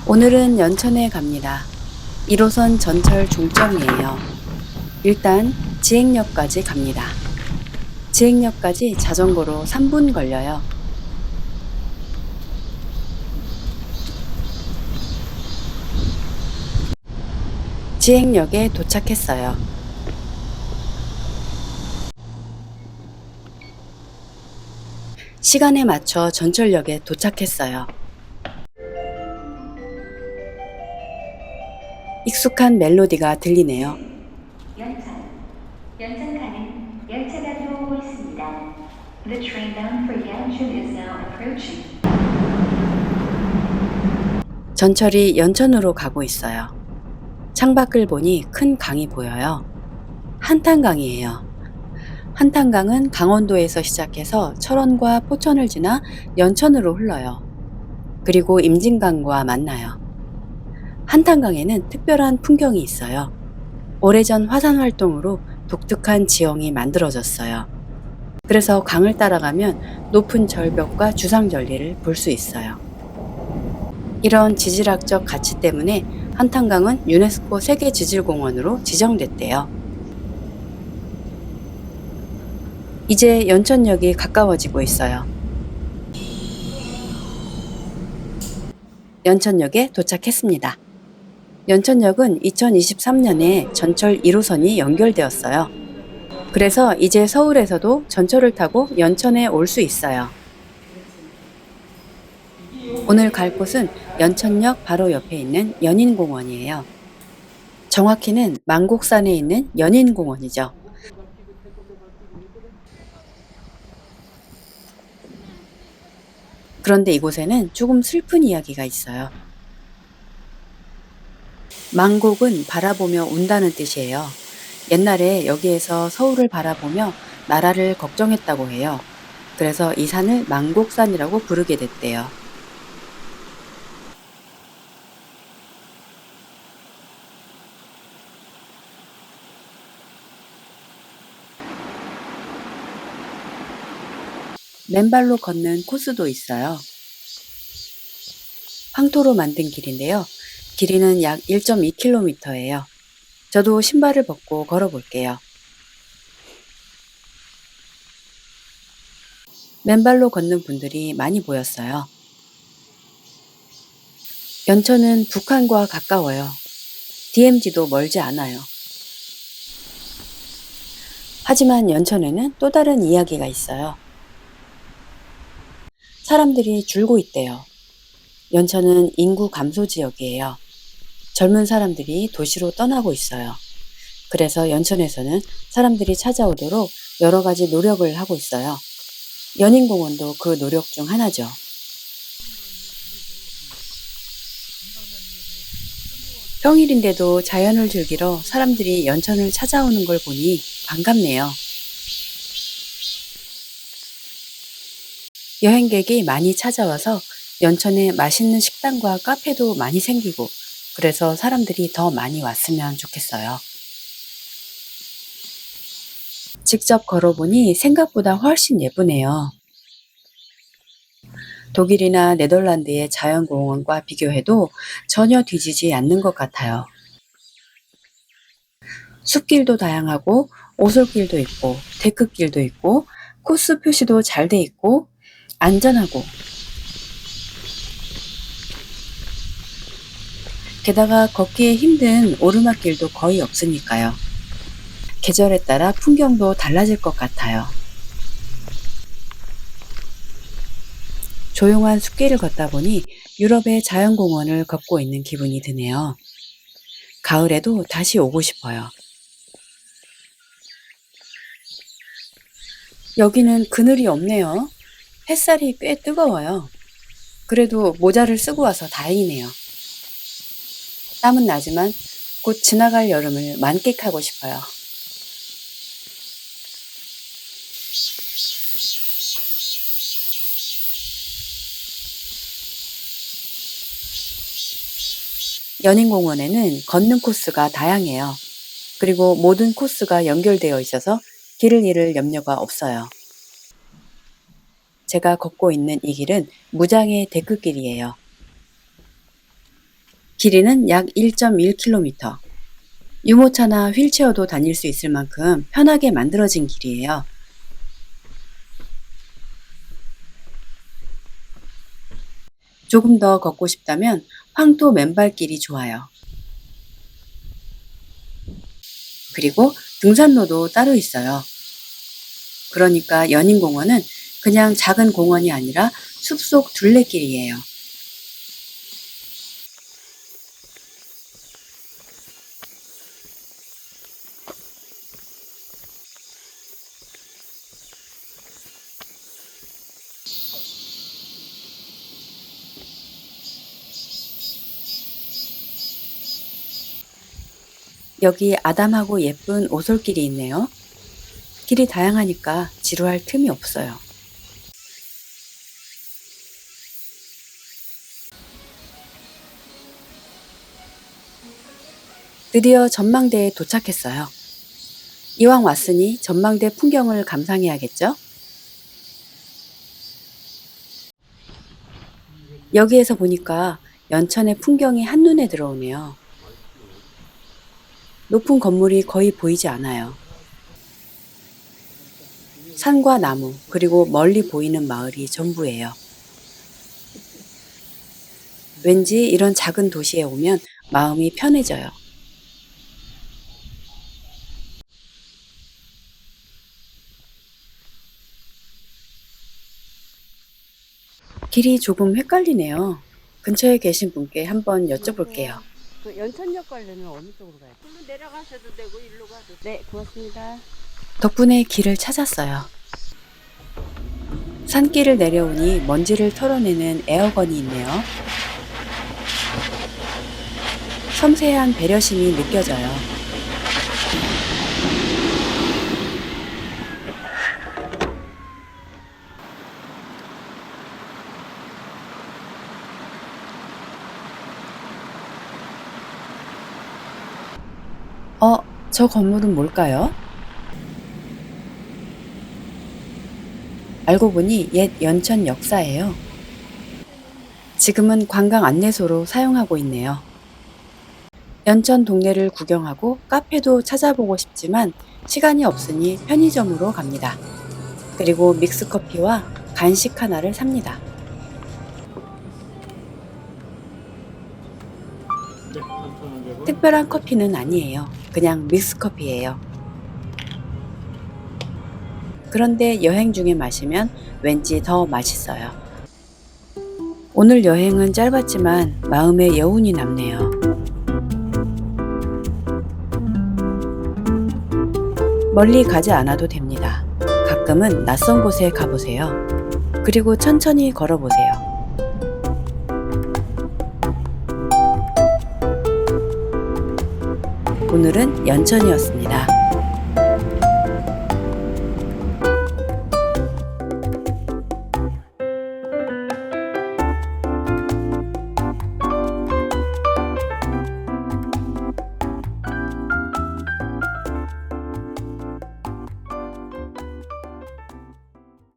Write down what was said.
오늘은 연천에 갑니다. 1호선 전철 종점이에요. 일단 지행역까지 갑니다. 지행역까지 자전거로 3분 걸려요. 지행역에 도착했어요. 시간에 맞춰 전철역에 도착했어요. 익숙한 멜로디가 들리네요. 연천가는 열차가 들어오고 있습니다. The train bound for Yanchun is now approaching. 전철이 연천으로 가고 있어요. 창밖을 보니 큰 강이 보여요. 한탄강이에요. 한탄강은 강원도에서 시작해서 철원과 포천을 지나 연천으로 흘러요. 그리고 임진강과 만나요. 한탄강에는 특별한 풍경이 있어요. 오래전 화산 활동으로 독특한 지형이 만들어졌어요. 그래서 강을 따라가면 높은 절벽과 주상절리를 볼 수 있어요. 이런 지질학적 가치 때문에 한탄강은 유네스코 세계지질공원으로 지정됐대요. 이제 연천역이 가까워지고 있어요. 연천역에 도착했습니다. 연천역은 2023년에 전철 1호선이 연결되었어요. 그래서 이제 서울에서도 전철을 타고 연천에 올 수 있어요. 오늘 갈 곳은 연천역 바로 옆에 있는 연인공원이에요. 정확히는 망곡산에 있는 연인공원이죠. 그런데 이곳에는 조금 슬픈 이야기가 있어요. 망곡은 바라보며 운다는 뜻이에요. 옛날에 여기에서 서울을 바라보며 나라를 걱정했다고 해요. 그래서 이 산을 망곡산이라고 부르게 됐대요. 맨발로 걷는 코스도 있어요. 황토로 만든 길인데요. 길이는 약 1.2km예요. 저도 신발을 벗고 걸어볼게요. 맨발로 걷는 분들이 많이 보였어요. 연천은 북한과 가까워요. DMZ도 멀지 않아요. 하지만 연천에는 또 다른 이야기가 있어요. 사람들이 줄고 있대요. 연천은 인구 감소 지역이에요. 젊은 사람들이 도시로 떠나고 있어요. 그래서 연천에서는 사람들이 찾아오도록 여러 가지 노력을 하고 있어요. 연인공원도 그 노력 중 하나죠. 평일인데도 자연을 즐기러 사람들이 연천을 찾아오는 걸 보니 반갑네요. 여행객이 많이 찾아와서 연천에 맛있는 식당과 카페도 많이 생기고 그래서 사람들이 더 많이 왔으면 좋겠어요. 직접 걸어보니 생각보다 훨씬 예쁘네요. 독일이나 네덜란드의 자연공원과 비교해도 전혀 뒤지지 않는 것 같아요. 숲길도 다양하고 오솔길도 있고 데크길도 있고 코스 표시도 잘 돼 있고 안전하고 게다가 걷기에 힘든 오르막길도 거의 없으니까요. 계절에 따라 풍경도 달라질 것 같아요. 조용한 숲길을 걷다 보니 유럽의 자연공원을 걷고 있는 기분이 드네요. 가을에도 다시 오고 싶어요. 여기는 그늘이 없네요. 햇살이 꽤 뜨거워요. 그래도 모자를 쓰고 와서 다행이네요. 땀은 나지만 곧 지나갈 여름을 만끽하고 싶어요. 연인공원에는 걷는 코스가 다양해요. 그리고 모든 코스가 연결되어 있어서 길을 잃을 염려가 없어요. 제가 걷고 있는 이 길은 무장의 데크길이에요. 길이는 약 1.1km. 유모차나 휠체어도 다닐 수 있을 만큼 편하게 만들어진 길이에요. 조금 더 걷고 싶다면 황토 맨발길이 좋아요. 그리고 등산로도 따로 있어요. 그러니까 연인공원은 그냥 작은 공원이 아니라 숲속 둘레길이에요. 여기 아담하고 예쁜 오솔길이 있네요. 길이 다양하니까 지루할 틈이 없어요. 드디어 전망대에 도착했어요. 이왕 왔으니 전망대 풍경을 감상해야겠죠? 여기에서 보니까 연천의 풍경이 한눈에 들어오네요. 높은 건물이 거의 보이지 않아요. 산과 나무, 그리고 멀리 보이는 마을이 전부예요. 왠지 이런 작은 도시에 오면 마음이 편해져요. 길이 조금 헷갈리네요. 근처에 계신 분께 한번 여쭤볼게요. 그 연천역 가려면 어느 쪽으로 가요? 글로 내려가셔도 되고 일로 가도. 네, 고맙습니다. 덕분에 길을 찾았어요. 산길을 내려오니 먼지를 털어내는 에어건이 있네요. 섬세한 배려심이 느껴져요. 저 건물은 뭘까요? 알고 보니 옛 연천 역사예요. 지금은 관광 안내소로 사용하고 있네요. 연천 동네를 구경하고 카페도 찾아보고 싶지만 시간이 없으니 편의점으로 갑니다. 그리고 믹스커피와 간식 하나를 삽니다. 특별한 커피는 아니에요. 그냥 믹스커피예요. 그런데 여행 중에 마시면 왠지 더 맛있어요. 오늘 여행은 짧았지만 마음에 여운이 남네요. 멀리 가지 않아도 됩니다. 가끔은 낯선 곳에 가보세요. 그리고 천천히 걸어보세요. 오늘은 연천이었습니다.